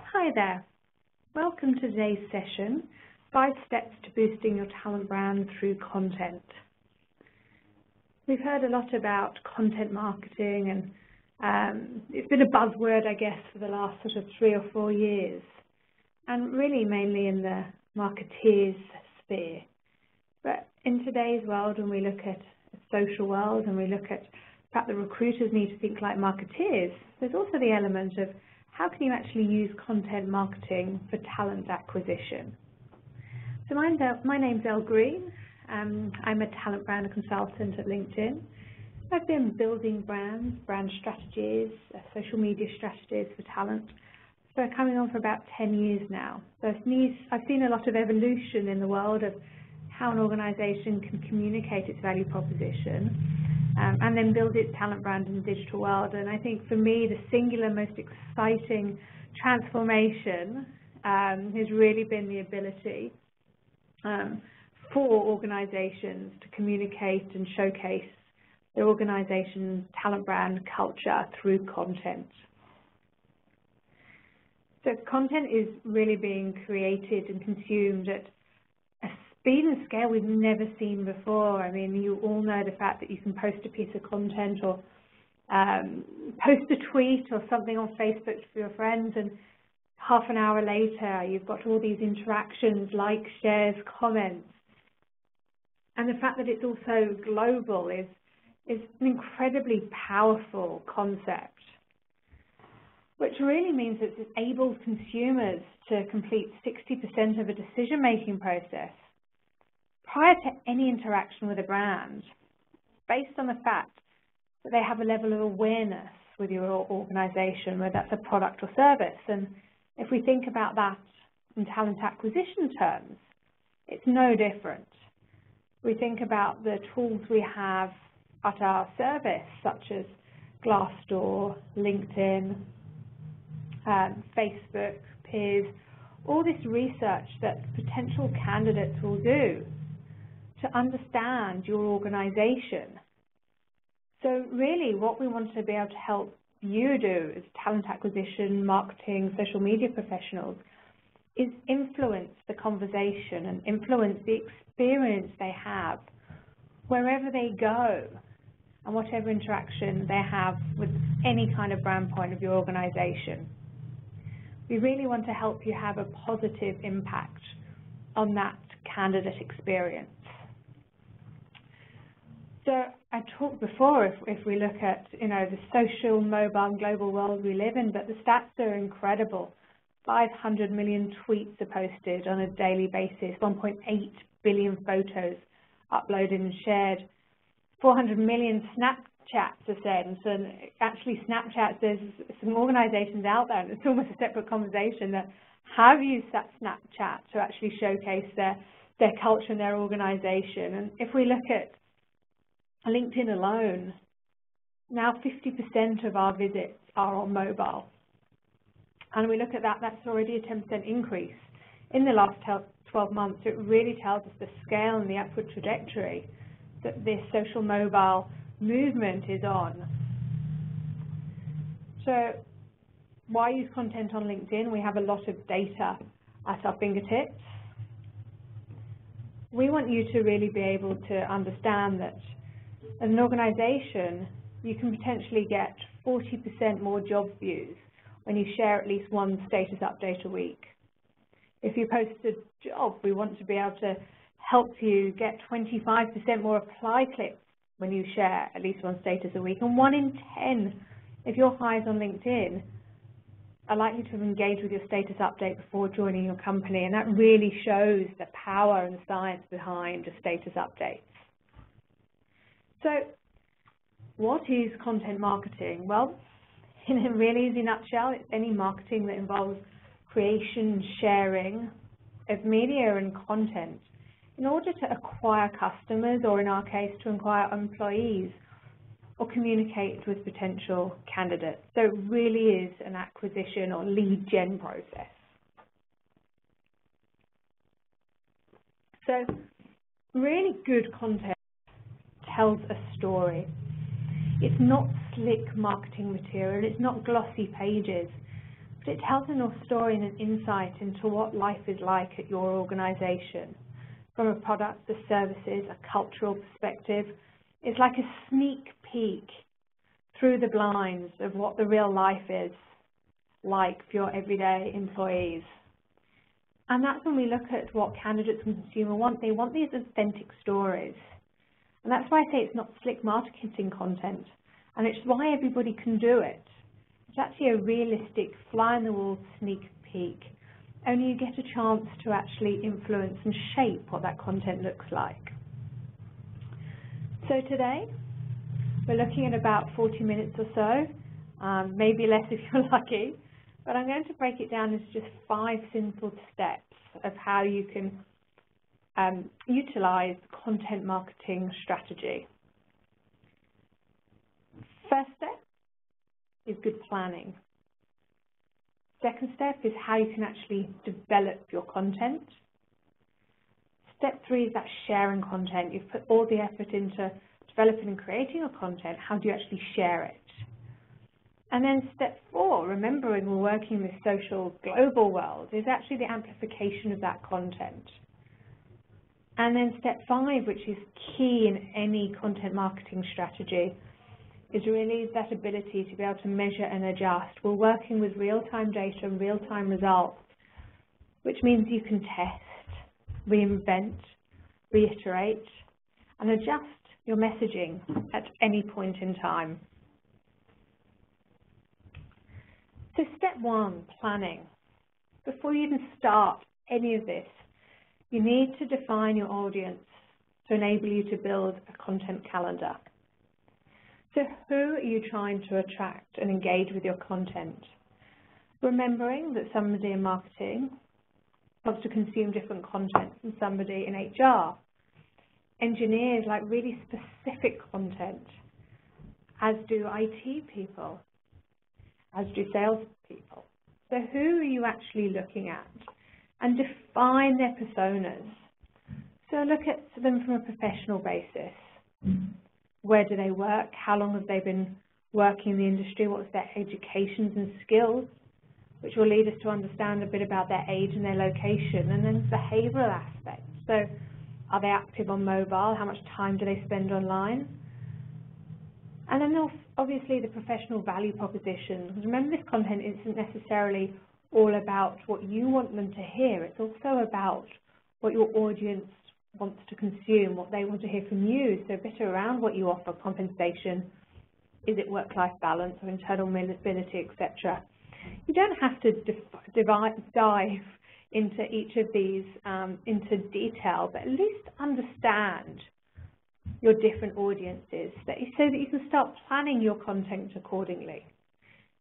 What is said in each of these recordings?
Hi there. Welcome to today's session, 5 Steps to Boosting Your Talent Brand Through Content. We've heard a lot about content marketing and it's been a buzzword, I guess, for the last sort of 3 or 4 years, and really mainly in the marketeers sphere. But in today's world, when we look at a social world and we look at the fact that recruiters need to think like marketeers, there's also the element of how can you actually use content marketing for talent acquisition? So my name's Elle Green. I'm a talent brand consultant at LinkedIn. I've been building brands, brand strategies, social media strategies for talent for coming on for about 10 years now. So I've seen a lot of evolution in the world of how an organisation can communicate its value proposition and then build its talent brand in the digital world. And I think for me, the singular most exciting transformation has really been the ability for organisations to communicate and showcase their organisation's talent brand culture through content. So content is really being created and consumed at a speed and scale we've never seen before. I mean, you all know the fact that you can post a piece of content or post a tweet or something on Facebook for your friends, and half an hour later you've got all these interactions, likes, shares, comments. And the fact that it's also global is an incredibly powerful concept, which really means that it enables consumers to complete 60% of a decision-making process prior to any interaction with a brand, based on the fact that they have a level of awareness with your organisation, whether that's a product or service. And if we think about that in talent acquisition terms, it's no different. We think about the tools we have at our service, such as Glassdoor, LinkedIn, Facebook, peers, all this research that potential candidates will do to understand your organisation. So really what we want to be able to help you do as talent acquisition, marketing, social media professionals is influence the conversation and influence the experience they have wherever they go and whatever interaction they have with any kind of brand point of your organisation. We really want to help you have a positive impact on that candidate experience. So I talked before, if we look at the social, mobile, global world we live in, but the stats are incredible. 500 million tweets are posted on a daily basis, 1.8 billion photos uploaded and shared, 400 million Snapchats are sent, and actually Snapchat, there's some organisations out there, and it's almost a separate conversation, that have used that Snapchat to actually showcase their culture and their organisation. And if we look at LinkedIn alone, now 50% of our visits are on mobile. And we look at that, that's already a 10% increase in the last 12 months. It really tells us the scale and the upward trajectory that this social mobile movement is on. So why use content on LinkedIn? We have a lot of data at our fingertips. We want you to really be able to understand that as an organisation, you can potentially get 40% more job views when you share at least one status update a week. If you post a job, we want to be able to help you get 25% more apply clicks when you share at least one status a week. And 1 in 10 of your hires on LinkedIn are likely to have engaged with your status update before joining your company. And that really shows the power and the science behind the status updates. So what is content marketing? Well, in a really easy nutshell, it's any marketing that involves creation, sharing of media and content in order to acquire customers, or in our case, to acquire employees or communicate with potential candidates. So it really is an acquisition or lead gen process. So really good content tells a story. It's not slick marketing material, it's not glossy pages, but It tells a North story and an insight into what life is like at your organisation. From a product, the services, a cultural perspective, it's like a sneak peek through the blinds of what the real life is like for your everyday employees. And that's when we look at what candidates and consumers want. They want these authentic stories. And that's why I say it's not slick marketing content. And it's why everybody can do it. It's actually a realistic, fly-on-the-wall sneak peek. Only you get a chance to actually influence and shape what that content looks like. So today, we're looking at about 40 minutes or so, maybe less if you're lucky, but I'm going to break it down into just 5 simple steps of how you can utilize content marketing strategy. First step is good planning. Second step is how you can actually develop your content. Step 3 is that sharing content. You've put all the effort into developing and creating your content. How do you actually share it? And then step 4, remembering we're working in this social global world, is actually the amplification of that content. And then step 5, which is key in any content marketing strategy, is really that ability to be able to measure and adjust. We're working with real-time data and real-time results, which means you can test, reinvent, reiterate, and adjust your messaging at any point in time. So step 1, planning. Before you even start any of this, you need to define your audience to enable you to build a content calendar. So who are you trying to attract and engage with your content? Remembering that somebody in marketing wants to consume different content than somebody in HR. Engineers like really specific content, as do IT people, as do sales people. So who are you actually looking at? And define their personas. So look at them from a professional basis. Where do they work? How long have they been working in the industry? What's their educations and skills? Which will lead us to understand a bit about their age and their location. And then behavioural aspects. So are they active on mobile? How much time do they spend online? And then obviously the professional value proposition. Because remember, this content isn't necessarily all about what you want them to hear. It's also about what your audience wants to consume, what they want to hear from you. So a bit around what you offer, compensation, is it work-life balance or internal mobility, etc. You don't have to dive into each of these into detail, but at least understand your different audiences so that you can start planning your content accordingly.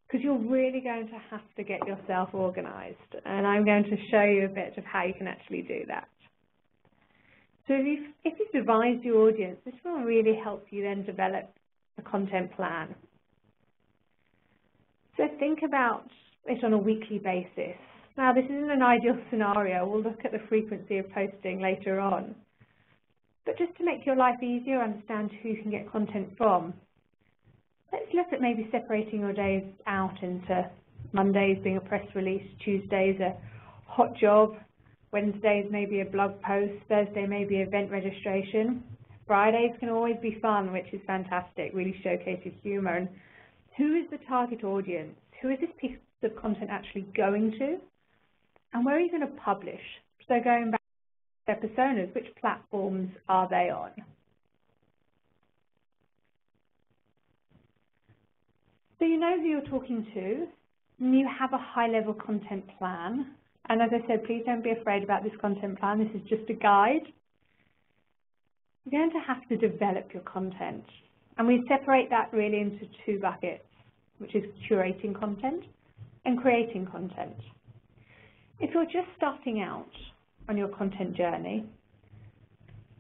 Because you're really going to have to get yourself organised, and I'm going to show you a bit of how you can actually do that. So if you've devised your audience, this will really help you then develop a content plan. So think about it on a weekly basis. Now, this isn't an ideal scenario. We'll look at the frequency of posting later on. But just to make your life easier, understand who you can get content from. Let's look at maybe separating your days out into Mondays being a press release, Tuesdays a hot job, Wednesdays maybe a blog post, Thursday maybe event registration. Fridays can always be fun, which is fantastic, really showcases humour. And who is the target audience? Who is this piece of content actually going to? And where are you going to publish? So going back to their personas, which platforms are they on? So you know who you're talking to, and you have a high-level content plan. And as I said, please don't be afraid about this content plan. This is just a guide. You're going to have to develop your content. And we separate that really into 2 buckets, which is curating content and creating content. If you're just starting out on your content journey,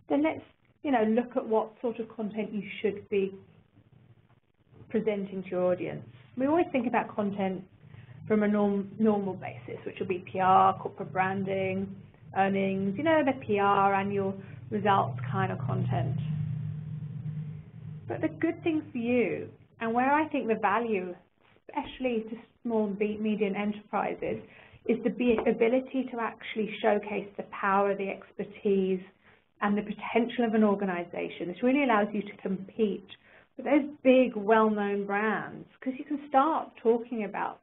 then let's look at what sort of content you should be presenting to your audience. We always think about content from a normal basis, which will be PR, corporate branding, earnings, the PR, annual results kind of content. But the good thing for you, and where I think the value especially to small and medium enterprises, is the ability to actually showcase the power, the expertise, and the potential of an organization. This really allows you to compete with those big, well-known brands, because you can start talking about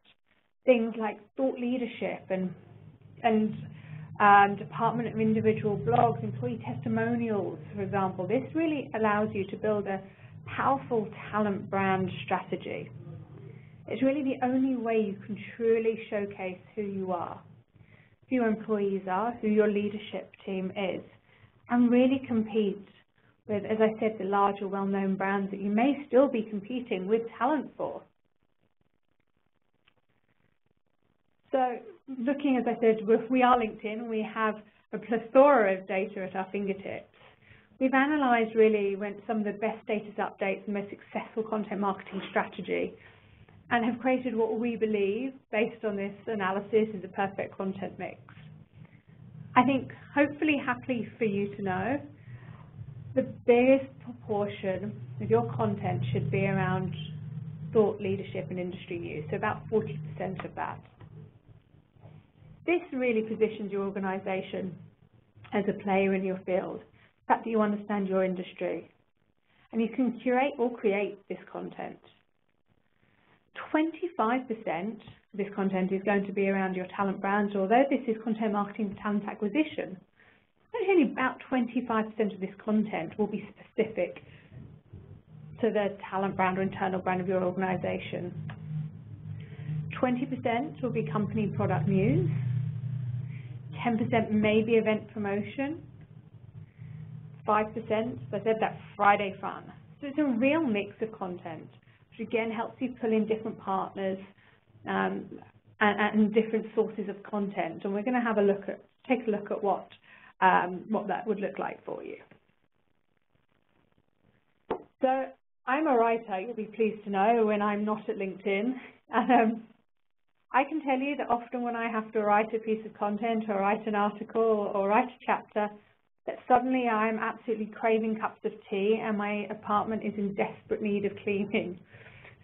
things like thought leadership and department of individual blogs, employee testimonials, for example. This really allows you to build a powerful talent brand strategy. It's really the only way you can truly showcase who you are, who your employees are, who your leadership team is, and really compete with, as I said, the larger well-known brands that you may still be competing with talent for. So looking, as I said, we are LinkedIn, we have a plethora of data at our fingertips. We've analysed really some of the best status updates and most successful content marketing strategy, and have created what we believe, based on this analysis, is a perfect content mix. I think, hopefully, happily for you to know, the biggest proportion of your content should be around thought leadership and industry news, so about 40% of that. This really positions your organisation as a player in your field, the fact that you understand your industry, and you can curate or create this content. 25% of this content is going to be around your talent brands, although this is content marketing for talent acquisition. Only about 25% of this content will be specific to the talent brand or internal brand of your organisation. 20% will be company product news. 10% may be event promotion. 5%, as I said, that's Friday fun. So it's a real mix of content, which again helps you pull in different partners and different sources of content. And we're going to take a look at what that would look like for you. So I'm a writer, you'll be pleased to know, when I'm not at LinkedIn. I can tell you that often when I have to write a piece of content or write an article or write a chapter, that suddenly I'm absolutely craving cups of tea and my apartment is in desperate need of cleaning.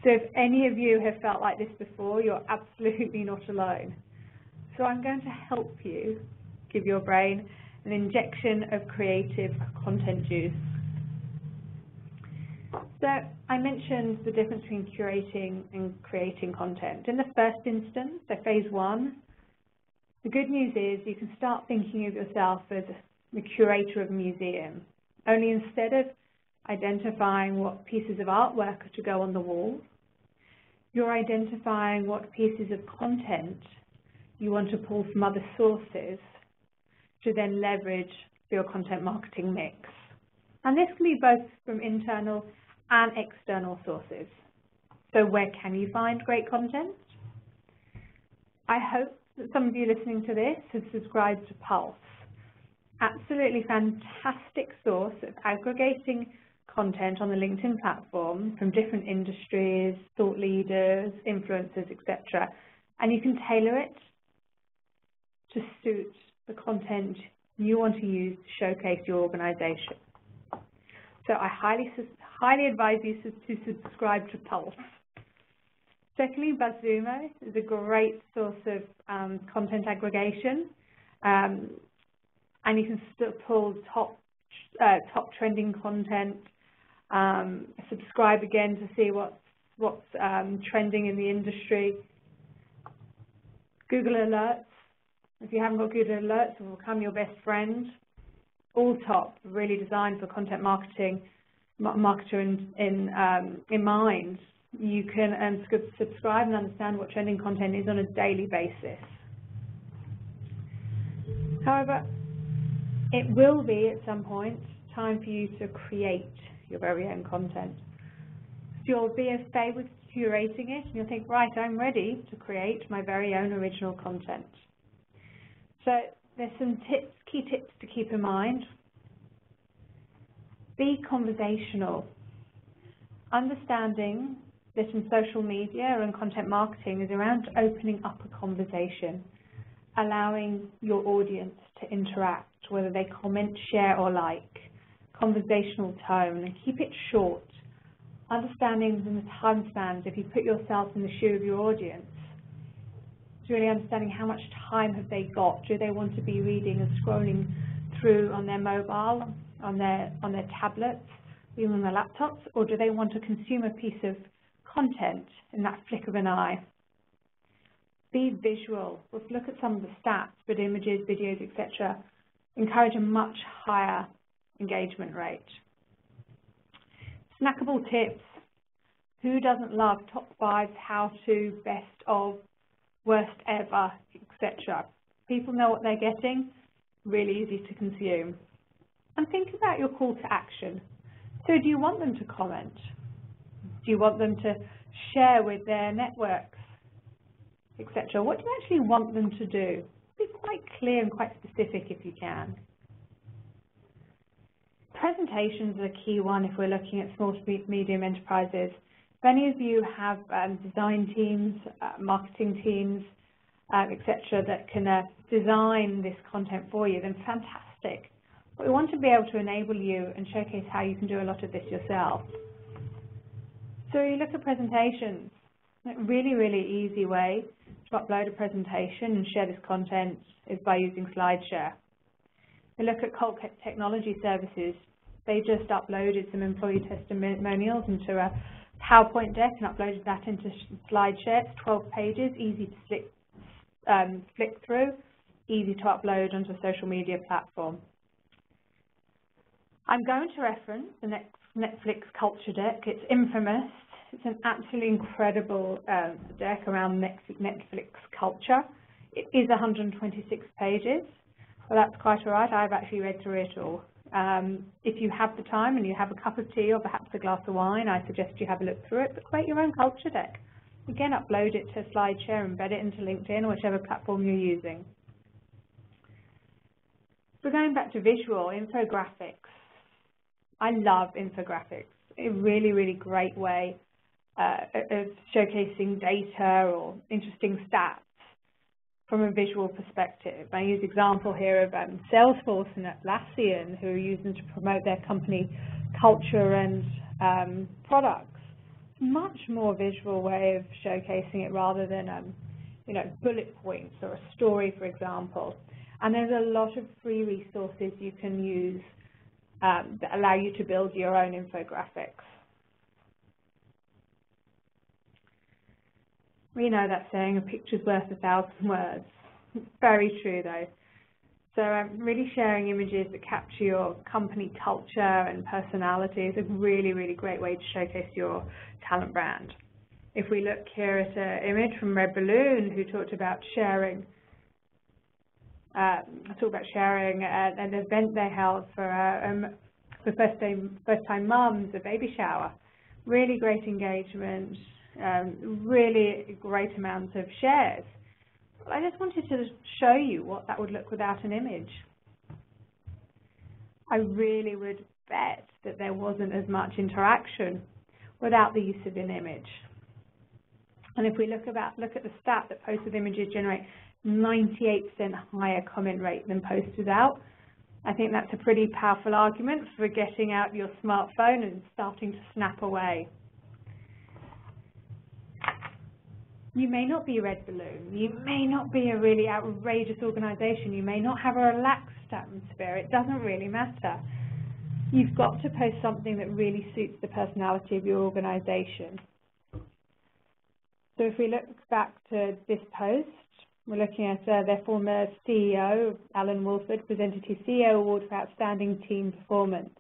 So if any of you have felt like this before, you're absolutely not alone. So I'm going to help you give your brain an injection of creative content juice. So I mentioned the difference between curating and creating content. In the first instance, so phase one, the good news is you can start thinking of yourself as the curator of a museum. Only instead of identifying what pieces of artwork are to go on the wall, you're identifying what pieces of content you want to pull from other sources to then leverage for your content marketing mix. And this can be both from internal and external sources. So where can you find great content? I hope that some of you listening to this have subscribed to Pulse. Absolutely fantastic source of aggregating content on the LinkedIn platform from different industries, thought leaders, influencers, etc. And you can tailor it to suit the content you want to use to showcase your organization. So I highly advise you to subscribe to Pulse. Secondly, BuzzSumo is a great source of content aggregation, and you can still pull top trending content. Subscribe again to see what's trending in the industry. Google Alerts. If you haven't got Google Alerts, it will become your best friend. All top, really designed for content marketer in mind. You can subscribe and understand what trending content is on a daily basis. However, it will be at some point time for you to create your very own content. So you'll be okay with curating it and you'll think, right, I'm ready to create my very own original content. So there's some key tips to keep in mind. Be conversational. Understanding that in social media and content marketing is around opening up a conversation, allowing your audience to interact, whether they comment, share or like, conversational tone, and keep it short, understanding the time spans, if you put yourself in the shoe of your audience, it's really understanding how much time have they got. Do they want to be reading and scrolling through on their mobile, on their tablets, even on their laptops, or do they want to consume a piece of content in that flick of an eye? Be visual. Let's look at some of the stats, but images, videos, etc. encourage a much higher engagement rate. Snackable tips. Who doesn't love top 5, how to, best of, worst ever, etc. People know what they're getting, really easy to consume. And think about your call to action. So do you want them to comment? Do you want them to share with their networks, etc.? What do you actually want them to do? Be quite clear and quite specific if you can. Presentations are a key one if we're looking at small to medium enterprises. If any of you have design teams, marketing teams, etc., that can design this content for you, then fantastic. But we want to be able to enable you and showcase how you can do a lot of this yourself. So you look at presentations. A really, really easy way to upload a presentation and share this content is by using SlideShare. We look at Colt Technology Services. They just uploaded some employee testimonials into a PowerPoint deck and uploaded that into SlideShare. It's 12 pages, easy to flick through, easy to upload onto a social media platform. I'm going to reference the Netflix culture deck. It's infamous. It's an absolutely incredible deck around Netflix culture. It is 126 pages. Well, that's quite all right. I've actually read through it all. If you have the time and you have a cup of tea or perhaps a glass of wine, I suggest you have a look through it, but create your own culture deck. Again, upload it to SlideShare, embed it into LinkedIn or whichever platform you're using. So going back to visual, infographics. I love infographics. A really, really great way of showcasing data or interesting stats from a visual perspective. I use example here of Salesforce and Atlassian, who are using to promote their company culture and products. Much more visual way of showcasing it rather than bullet points or a story, for example. And there's a lot of free resources you can use that allow you to build your own infographics. We know that saying, a picture's worth 1,000 words. It's very true though. So really sharing images that capture your company culture and personality is a really, really great way to showcase your talent brand. If we look here at an image from Red Balloon, who talked about sharing an event they held for first-time mums, a baby shower. Really great engagement, really great amounts of shares. But I just wanted to show you what that would look without an image. I really would bet that there wasn't as much interaction without the use of an image. And if we look at the stat that posts with images generate 98% higher comment rate than posts without, I think that's a pretty powerful argument for getting out your smartphone and starting to snap away. You may not be Red Balloon. You may not be a really outrageous organization. You may not have a relaxed atmosphere. It doesn't really matter. You've got to post something that really suits the personality of your organization. So if we look back to this post, we're looking at their former CEO, Alan Wolford, presented his CEO Award for Outstanding Team Performance.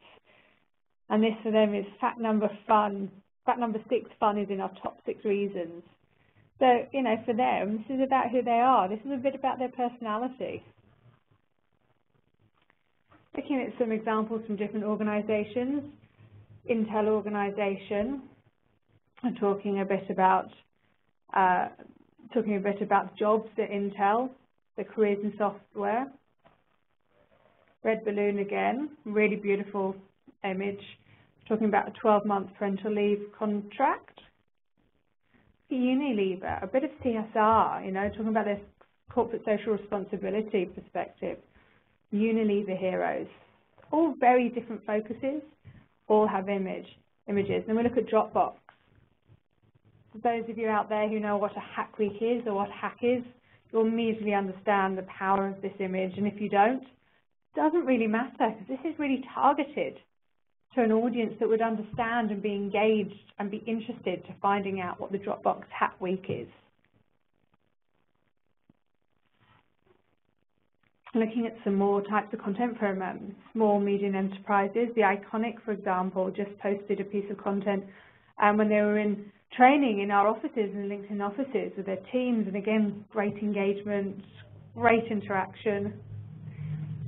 And this for them is fact number 6, fun is in our top 6 reasons. So, for them, this is about who they are. This is a bit about their personality. Looking at some examples from different organizations, Intel organization, and talking a bit about jobs at Intel, the careers in software. Red Balloon again, really beautiful image, talking about a 12-month parental leave contract. Unilever, a bit of CSR, talking about this corporate social responsibility perspective. Unilever heroes, all very different focuses, all have image. images. And we look at Dropbox. For those of you out there who know what a hack week is or what hack is, you'll immediately understand the power of this image. And if you don't, it doesn't really matter, because this is really targeted to an audience that would understand and be engaged and be interested to finding out what the Dropbox hack week is. Looking at some more types of content from small, medium enterprises. The Iconic, for example, just posted a piece of content when they were in training in our offices, in LinkedIn offices, with their teams, and again, great engagement, great interaction.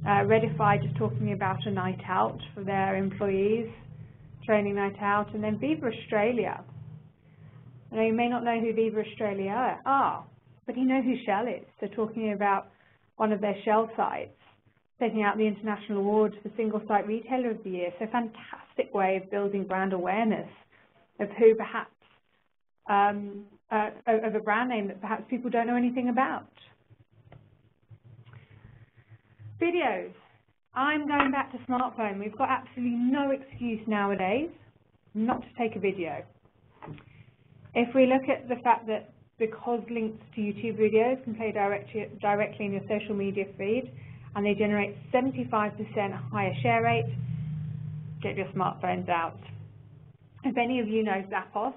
Redify just talking about a night out for their employees, training night out, and then Viva Australia. Now, you may not know who Viva Australia are, but you know who Shell is. So talking about one of their Shell sites, taking out the International Award for Single Site Retailer of the Year. So fantastic way of building brand awareness of who perhaps, of a brand name that perhaps people don't know anything about. Videos. I'm going back to smartphone. We've got absolutely no excuse nowadays not to take a video. If we look at the fact that because links to YouTube videos can play directly in your social media feed, and they generate 75% higher share rate, get your smartphones out. If any of you know Zappos,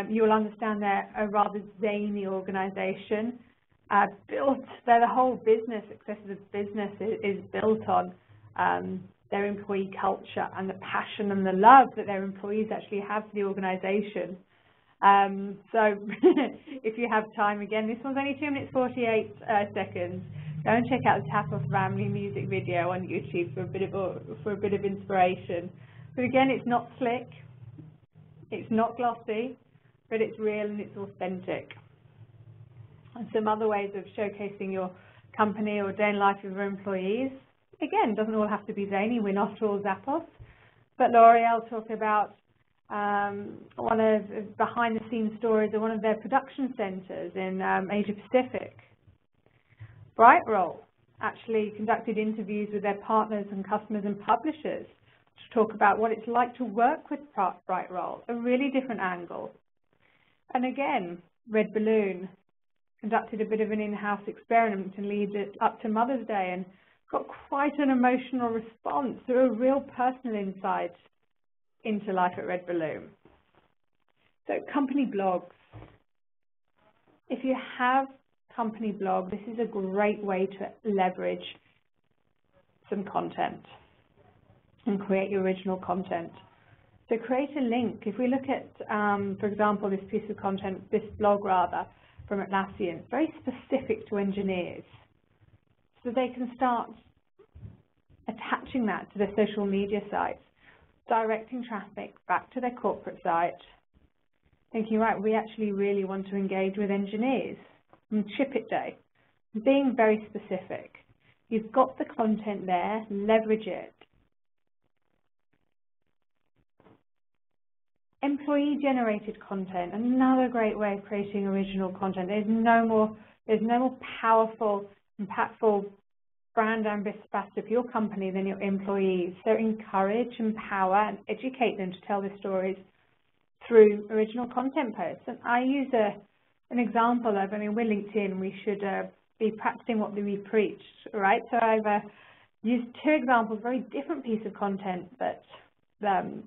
you'll understand they're a rather zany organization. The whole business, success of the business is built on their employee culture and the passion and the love that their employees actually have for the organization. So if you have time, again, this one's only 2 minutes 48 seconds. Go and check out the Zappos family music video on YouTube for a bit of inspiration. But again, it's not slick, it's not glossy, but it's real and it's authentic. And some other ways of showcasing your company or day in life of your employees. Again, doesn't all have to be zany. We're not all Zappos. But L'Oreal talk about one of behind-the-scenes stories of one of their production centers in Asia Pacific. Brightroll actually conducted interviews with their partners and customers and publishers to talk about what it's like to work with Brightroll, a really different angle. And again, Red Balloon conducted a bit of an in-house experiment to lead it up to Mother's Day and got quite an emotional response through a real personal insight into life at Red Balloon. So company blogs. If you have company blog, this is a great way to leverage some content and create your original content. So create a link. If we look at, for example, this piece of content, this blog rather, from Atlassian, very specific to engineers. So they can start attaching that to their social media sites, directing traffic back to their corporate site, thinking, right, we actually really want to engage with engineers on Ship It Day, being very specific. You've got the content there, leverage it. Employee-generated content, another great way of creating original content. There's no more powerful, impactful brand ambassador for your company than your employees. So encourage, empower, and educate them to tell their stories through original content posts. And I use an example of, we're LinkedIn, we should be practicing what we preach, right? So I've used 2 examples, very different piece of content that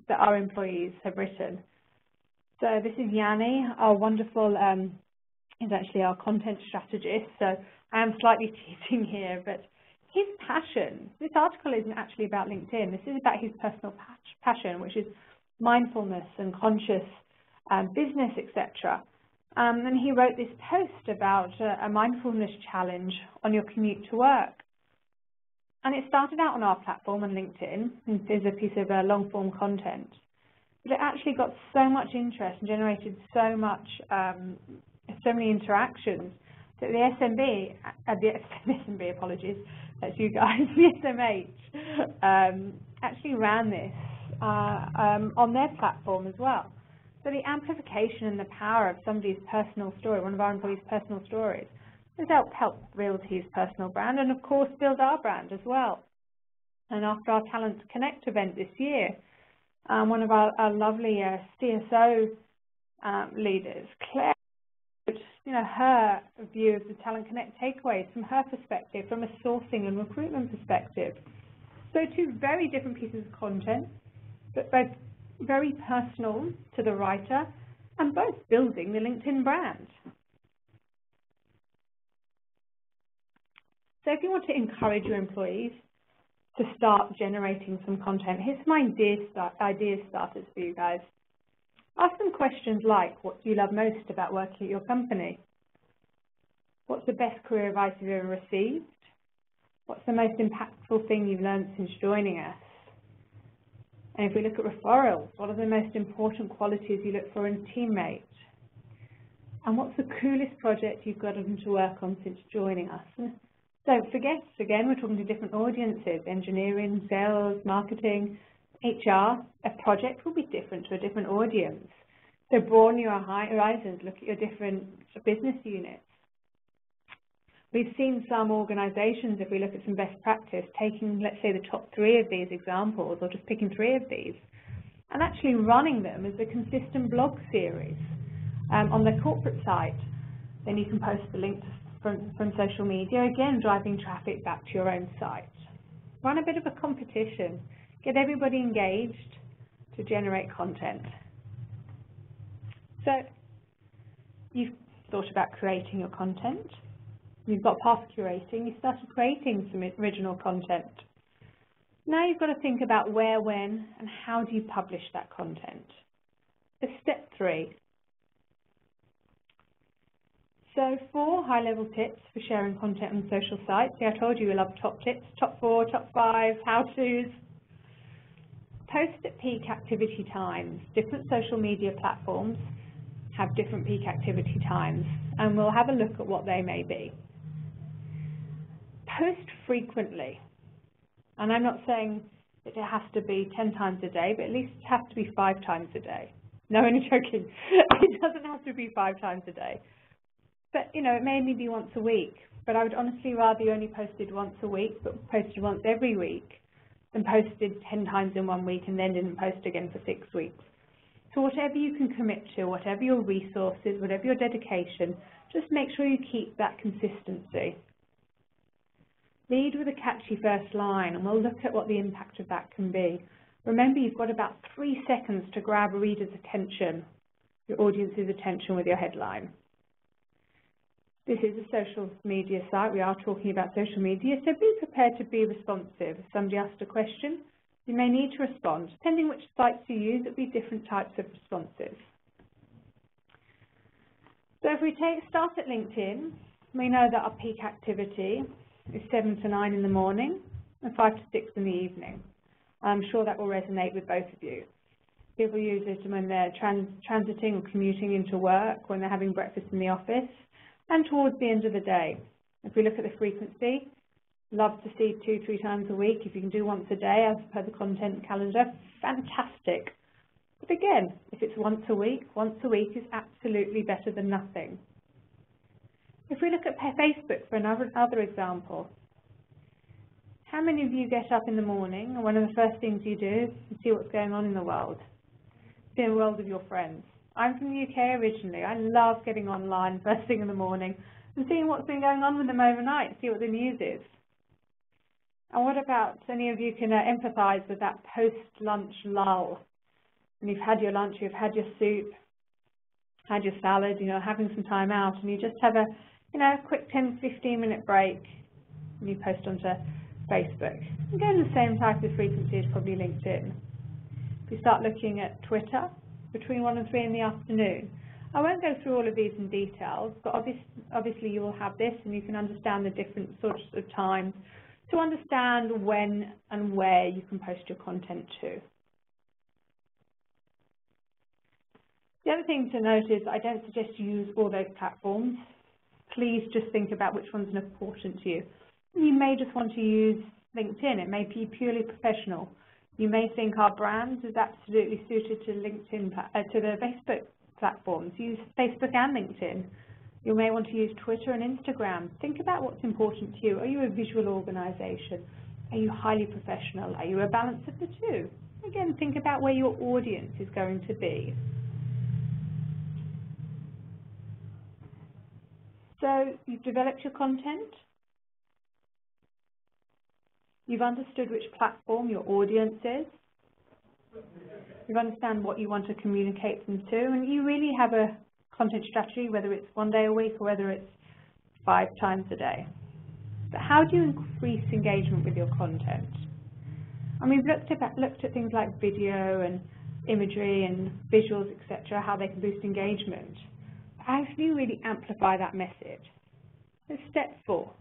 our employees have written. So this is Yanni, our wonderful, is actually our content strategist. So I am slightly teasing here, but his passion, this article isn't actually about LinkedIn. This is about his personal passion, which is mindfulness and conscious business, etc. And he wrote this post about a mindfulness challenge on your commute to work. And it started out on our platform on LinkedIn. There's a piece of long-form content. But it actually got so much interest and generated so many interactions that the SMB, apologies, that's you guys, the SMH, actually ran this on their platform as well. So the amplification and the power of somebody's personal story, one of our employees' personal stories, has helped build his personal brand and, of course, build our brand as well. And after our Talent Connect event this year, One of our lovely CSO leaders, Claire, her view of the Talent Connect takeaways from her perspective, from a sourcing and recruitment perspective. So two very different pieces of content, but both very personal to the writer and both building the LinkedIn brand. So if you want to encourage your employees to start generating some content, here's some idea starters for you guys. Ask them questions like, what do you love most about working at your company? What's the best career advice you've ever received? What's the most impactful thing you've learned since joining us? And if we look at referrals, what are the most important qualities you look for in a teammate? And what's the coolest project you've gotten to work on since joining us? And don't forget, again, we're talking to different audiences, engineering, sales, marketing, HR. A project will be different to a different audience. So broaden your horizons, look at your different business units. We've seen some organizations, if we look at some best practice, taking, let's say, the top 3 of these examples, or just picking 3 of these, and actually running them as a consistent blog series on their corporate site. Then you can post the link from social media, again, driving traffic back to your own site. Run a bit of a competition. Get everybody engaged to generate content. So you've thought about creating your content. You've got past curating. You started creating some original content. Now you've got to think about where, when, and how do you publish that content. So step 3. So 4 high-level tips for sharing content on social sites. See, I told you we love top tips, top 4, top 5, how-tos. Post at peak activity times. Different social media platforms have different peak activity times, and we'll have a look at what they may be. Post frequently, and I'm not saying that it has to be 10 times a day, but at least it has to be 5 times a day. No, only joking. It doesn't have to be 5 times a day. But, it may only be once a week. But I would honestly rather you only posted once a week, but posted once every week, than posted 10 times in 1 week and then didn't post again for 6 weeks. So whatever you can commit to, whatever your resources, whatever your dedication, just make sure you keep that consistency. Lead with a catchy first line, and we'll look at what the impact of that can be. Remember, you've got about 3 seconds to grab a reader's attention, your audience's attention with your headline. This is a social media site. We are talking about social media, so be prepared to be responsive. If somebody asks a question, you may need to respond. Depending which sites you use, it'll be different types of responses. So if we start at LinkedIn, we know that our peak activity is 7 to 9 in the morning and 5 to 6 in the evening. I'm sure that will resonate with both of you. People use it when they're transiting or commuting into work, when they're having breakfast in the office, and towards the end of the day. If we look at the frequency, love to see 2-3 times a week. If you can do once a day as per the content calendar, fantastic. But again, if it's once a week is absolutely better than nothing. If we look at Facebook for another example, how many of you get up in the morning and one of the first things you do is see what's going on in the world? See the world of your friends. I'm from the UK originally. I love getting online first thing in the morning and seeing what's been going on with them overnight, see what the news is. And what about any of you can empathise with that post-lunch lull? And you've had your lunch, you've had your soup, had your salad, having some time out, and you just have a quick 10-15 minute break and you post onto Facebook. You go in the same type of frequency as probably LinkedIn. If you start looking at Twitter, between 1 and 3 in the afternoon. I won't go through all of these in detail, but obviously you will have this and you can understand the different sorts of times to understand when and where you can post your content to. The other thing to note is I don't suggest you use all those platforms. Please just think about which one's important to you. You may just want to use LinkedIn. It may be purely professional. You may think our brand is absolutely suited to LinkedIn, to the Facebook platforms. Use Facebook and LinkedIn. You may want to use Twitter and Instagram. Think about what's important to you. Are you a visual organization? Are you highly professional? Are you a balance of the two? Again, think about where your audience is going to be. So you've developed your content, you've understood which platform your audience is, you understand what you want to communicate them to, and you really have a content strategy, whether it's 1 day a week or whether it's 5 times a day. But how do you increase engagement with your content? And we've looked at things like video and imagery and visuals, etc., how they can boost engagement. But how do you really amplify that message? So step 4.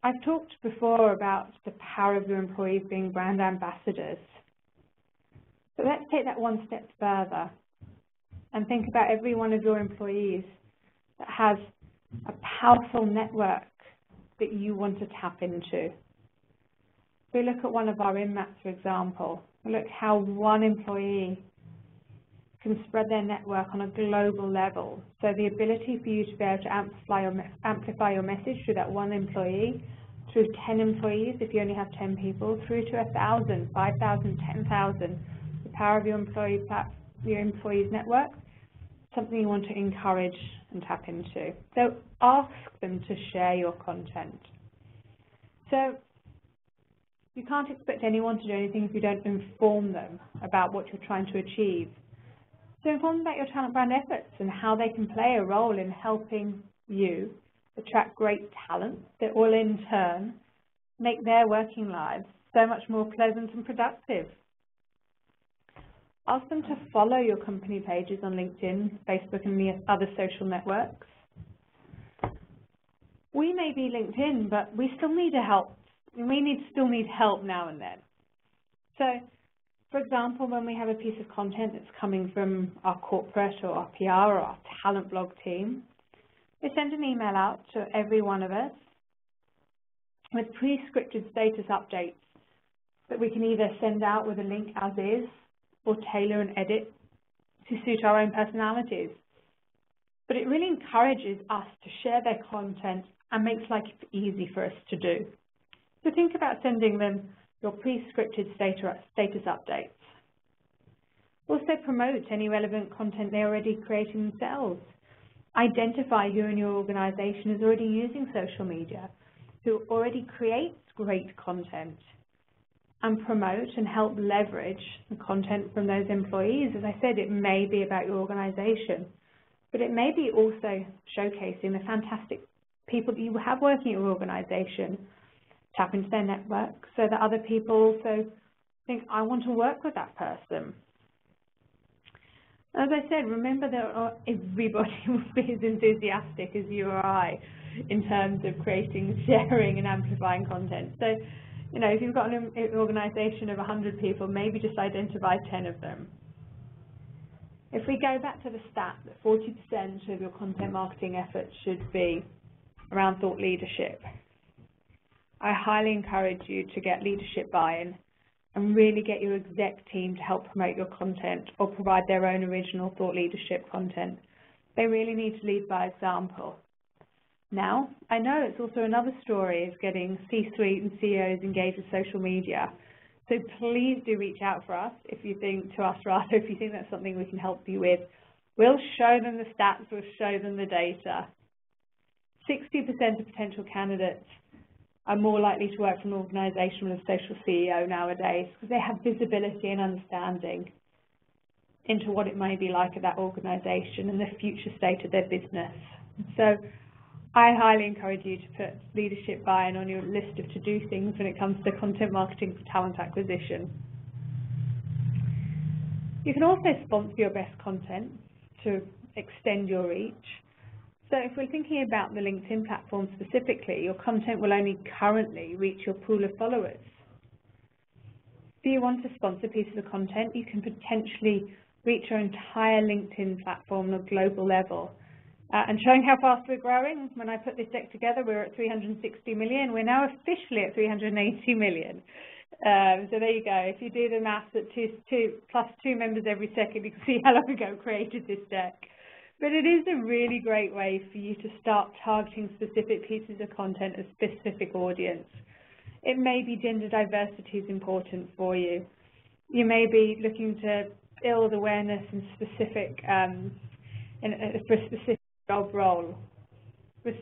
I've talked before about the power of your employees being brand ambassadors. But let's take that one step further and think about every one of your employees that has a powerful network that you want to tap into. If we look at one of our in-mats, for example, look how one employee can spread their network on a global level. So the ability for you to be able to amplify your message through that one employee, through 10 employees if you only have 10 people, through to 1,000, 5,000, 10,000, the power of your employees' network, something you want to encourage and tap into. So ask them to share your content. So you can't expect anyone to do anything if you don't inform them about what you're trying to achieve. So inform them about your talent brand efforts and how they can play a role in helping you attract great talent that will in turn make their working lives so much more pleasant and productive. Ask them to follow your company pages on LinkedIn, Facebook, and the other social networks. We may be LinkedIn, but we still need help. Still need help now and then. So, for example, when we have a piece of content that's coming from our corporate or our PR or our talent blog team, we send an email out to every one of us with pre-scripted status updates that we can either send out with a link as is or tailor and edit to suit our own personalities. But it really encourages us to share their content and makes life easy for us to do. So think about sending them your pre-scripted status updates. Also promote any relevant content they're already creating themselves. Identify who in your organization is already using social media, who already creates great content, and promote and help leverage the content from those employees. As I said, it may be about your organization, but it may be also showcasing the fantastic people that you have working at your organization. Tap into their network so that other people also think, I want to work with that person. As I said, remember that everybody will be as enthusiastic as you or I in terms of creating, sharing and amplifying content. So, if you've got an organization of 100 people, maybe just identify 10 of them. If we go back to the stat that 40% of your content marketing efforts should be around thought leadership, I highly encourage you to get leadership buy-in and really get your exec team to help promote your content or provide their own original thought leadership content. They really need to lead by example. Now, I know it's also another story is getting C-suite and CEOs engaged with social media. So please do reach out for us if you think that's something we can help you with. We'll show them the stats, we'll show them the data. 60% of potential candidates are more likely to work for an organisation with a social CEO nowadays because they have visibility and understanding into what it may be like at that organisation and the future state of their business. So I highly encourage you to put leadership buy-in on your list of to-do things when it comes to content marketing for talent acquisition. You can also sponsor your best content to extend your reach. So if we're thinking about the LinkedIn platform specifically, your content will only currently reach your pool of followers. If you want to sponsor pieces of content, you can potentially reach your entire LinkedIn platform on a global level. And showing how fast we're growing, when I put this deck together, we're at 360 million. We're now officially at 380 million. So there you go. If you do the maths at plus 2 members every second, you can see how long ago I created this deck. But it is a really great way for you to start targeting specific pieces of content, a specific audience. It may be gender diversity is important for you. You may be looking to build awareness in for a specific job role, for a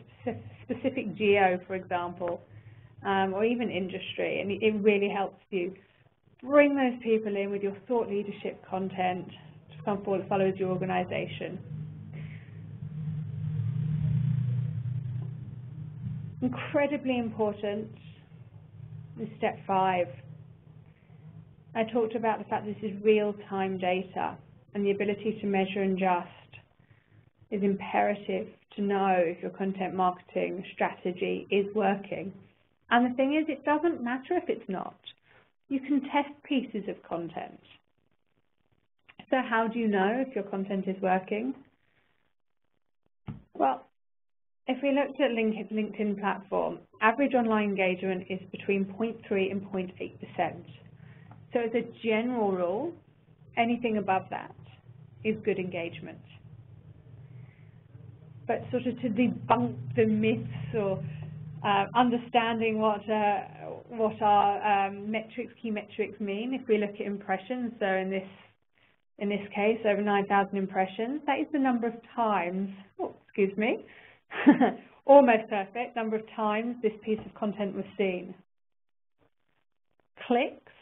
specific geo, for example, or even industry, and it really helps you bring those people in with your thought leadership content to come forward that follows your organisation. Incredibly important is step 5. I talked about the fact this is real-time data, and the ability to measure and adjust is imperative to know if your content marketing strategy is working. And the thing is, it doesn't matter if it's not. You can test pieces of content. So how do you know if your content is working? Well, if we looked at LinkedIn platform, average online engagement is between 0.3 and 0.8%. So as a general rule, anything above that is good engagement. But sort of to debunk the myths or understanding what our key metrics mean, if we look at impressions, so in this case, over 9,000 impressions, that is the number of times, almost perfect, number of times this piece of content was seen. Clicks,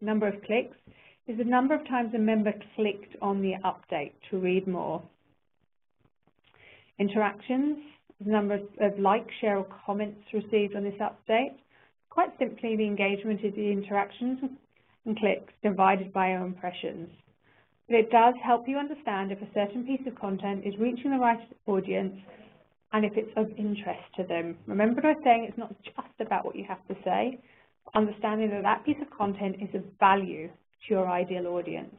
number of clicks, is the number of times a member clicked on the update to read more. Interactions, the number of likes, share or comments received on this update. Quite simply, the engagement is the interactions and clicks divided by our impressions. But it does help you understand if a certain piece of content is reaching the right audience and if it's of interest to them. Remember what I was saying, it's not just about what you have to say, understanding that that piece of content is of value to your ideal audience.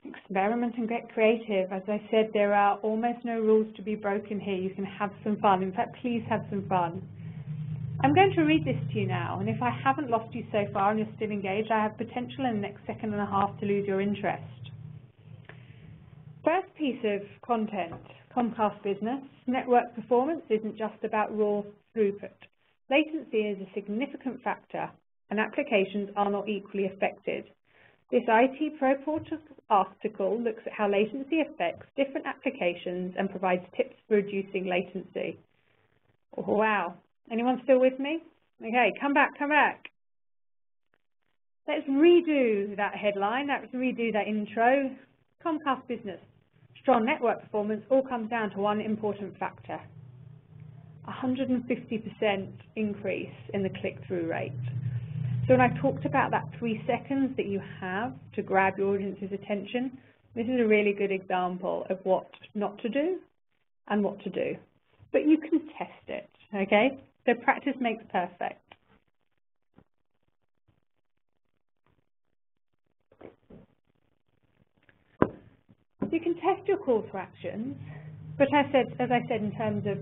Experiment and get creative. As I said, there are almost no rules to be broken here. You can have some fun. In fact, please have some fun. I'm going to read this to you now, and if I haven't lost you so far and you're still engaged, I have potential in the next second and a half to lose your interest. First piece of content, Comcast Business. Network performance isn't just about raw throughput. Latency is a significant factor, and applications are not equally affected. This IT Pro Portal article looks at how latency affects different applications and provides tips for reducing latency. Oh, wow. Anyone still with me? Okay, come back. Let's redo that headline. Let's redo that intro. Comcast Business. Strong network performance all comes down to one important factor. 150% increase in the click-through rate. So when I talked about that 3 seconds that you have to grab your audience's attention, this is a really good example of what not to do and what to do. But you can test it, okay? So practice makes perfect. You can test your call to actions, but as I said, in terms of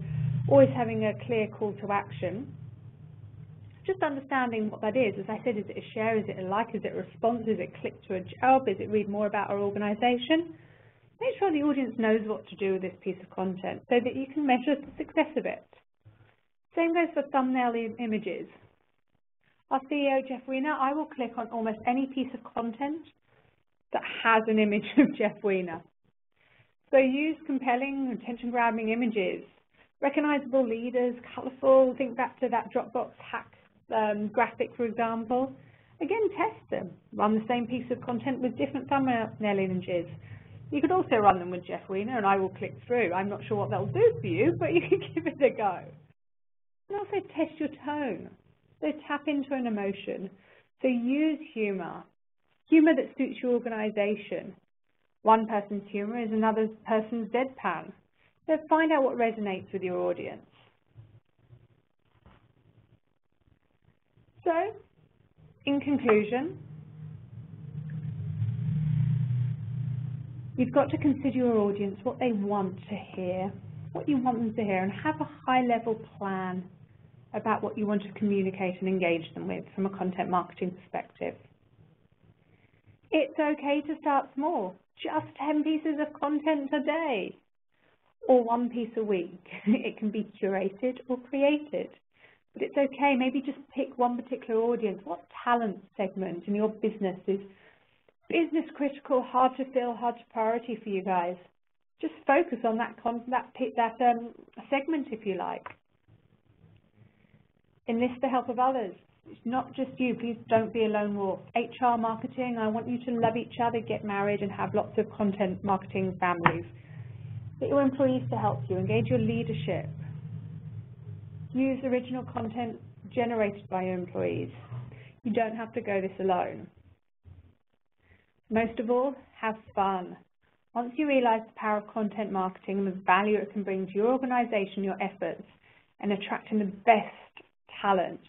always having a clear call to action, just understanding what that is. As I said, is it a share, is it a like, is it a response, is it click to a job, is it read more about our organisation? Make sure the audience knows what to do with this piece of content so that you can measure the success of it. Same goes for thumbnail images. Our CEO, Jeff Weiner, I will click on almost any piece of content that has an image of Jeff Weiner. So use compelling, attention-grabbing images, recognizable leaders, colourful, think back to that Dropbox hack graphic, for example. Again, test them. Run the same piece of content with different thumbnail images. You could also run them with Jeff Weiner, and I will click through. I'm not sure what that will do for you, but you can give it a go. And also test your tone. So tap into an emotion. So use humour. Humour that suits your organisation. One person's humour is another person's deadpan. So find out what resonates with your audience. So, in conclusion, you've got to consider your audience, what they want to hear, what you want them to hear, and have a high-level plan about what you want to communicate and engage them with from a content marketing perspective. It's okay to start small, just 10 pieces of content a day. or one piece a week. It can be curated or created. But it's okay, maybe just pick one particular audience. What talent segment in your business is business critical, hard to fill, hard to priority for you guys? Just focus on that segment if you like. Enlist the help of others. It's not just you. Please don't be a lone wolf. HR marketing, I want you to love each other, get married, and have lots of content marketing families. Get your employees to help you. Engage your leadership. Use original content generated by your employees. You don't have to go this alone. Most of all, have fun. Once you realize the power of content marketing and the value it can bring to your organization, your efforts, and attracting the best talent,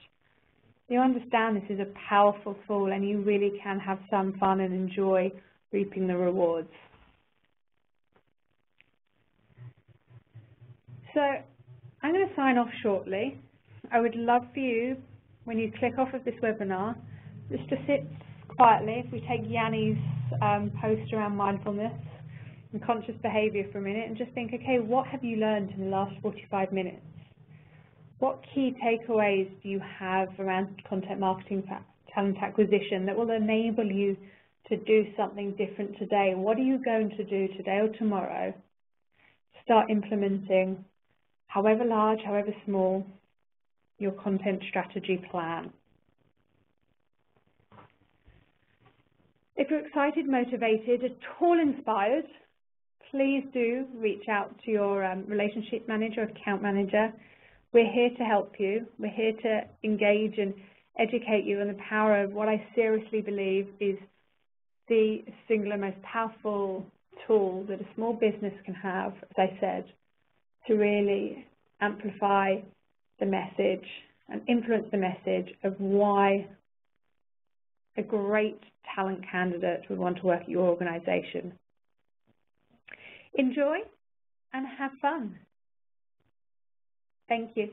you understand this is a powerful tool and you really can have some fun and enjoy reaping the rewards. So I'm going to sign off shortly. I would love for you, when you click off of this webinar, just to sit quietly. If we take Yanni's post around mindfulness and conscious behavior for a minute and just think, okay, what have you learned in the last 45 minutes? What key takeaways do you have around content marketing, talent acquisition that will enable you to do something different today? What are you going to do today or tomorrow? Start implementing, however large, however small, your content strategy plan. If you're excited, motivated, at all inspired, please do reach out to your relationship manager, account manager. We're here to help you. We're here to engage and educate you on the power of what I seriously believe is the singular most powerful tool that a small business can have, as I said, to really amplify the message and influence the message of why a great talent candidate would want to work at your organization. Enjoy and have fun. Thank you.